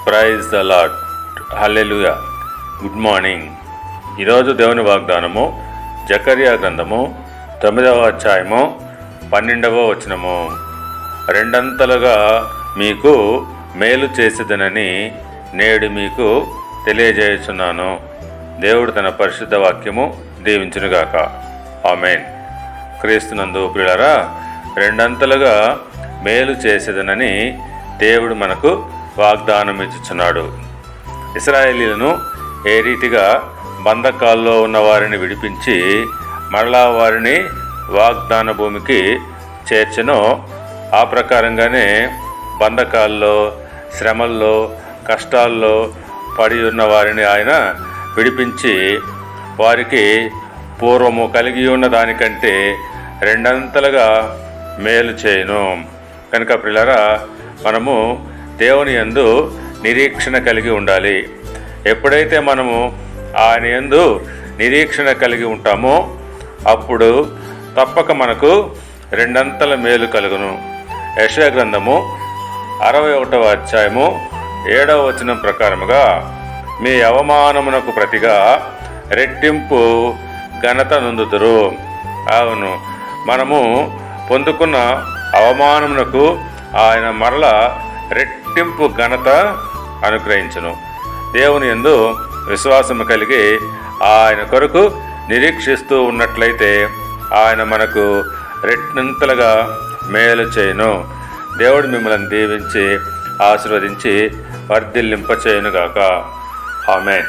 Praise the lord. Hallelujah. Good morning. ఈరోజు దేవుని వాగ్దానము జకర్యా గ్రంథము 9వ అధ్యాయము 12వ వచనము. రెండంతలుగా మీకు మేలు చేసేదనని నేడు మీకు తెలియజేయుచున్నాను. దేవుడు తన పరిశుద్ధ వాక్యము దీవించునుగాక. ఆమేన్. క్రీస్తునందు ప్రియులారా, రెండంతలుగా మేలు చేసేదనని దేవుడు మనకు వాగ్దానం ఇచ్చుచున్నాడు. ఇశ్రాయేలీలను ఏ రీతిగా బంధకాల్లో ఉన్న వారిని విడిపించి మరలా వారిని వాగ్దాన భూమికి చేర్చెనో ఆ ప్రకారంగానే బంధకాల్లో, శ్రమల్లో, కష్టాల్లో పడి ఉన్న వారిని ఆయన విడిపించి వారికి పూర్వము కలిగి ఉన్న దానికంటే రెండంతలుగా మేలు చేయును. కనుక ప్రియులారా, మనము దేవుని యందు నిరీక్షణ కలిగి ఉండాలి. ఎప్పుడైతే మనము ఆయన యందు నిరీక్షణ కలిగి ఉంటామో అప్పుడు తప్పక మనకు రెండంతల మేలు కలుగును. యెషయా గ్రంథము 61వ అధ్యాయము 7వ వచనం ప్రకారముగా మీ అవమానమునకు ప్రతిగా రెట్టింపు ఘనత నొందుదురు. అవును, మనము పొందుకున్న అవమానమునకు ఆయన మరల రెట్టింపు ఘనత అనుగ్రహించును. దేవుని యందు విశ్వాసము కలిగి ఆయన కొరకు నిరీక్షిస్తూ ఉన్నట్లయితే ఆయన మనకు రెట్టింతలుగా మేలు చేయును. దేవుడు మిమ్మల్ని దీవించి ఆశీర్వదించి వర్ధిల్లింపచేయునుగాక. ఆమేన్.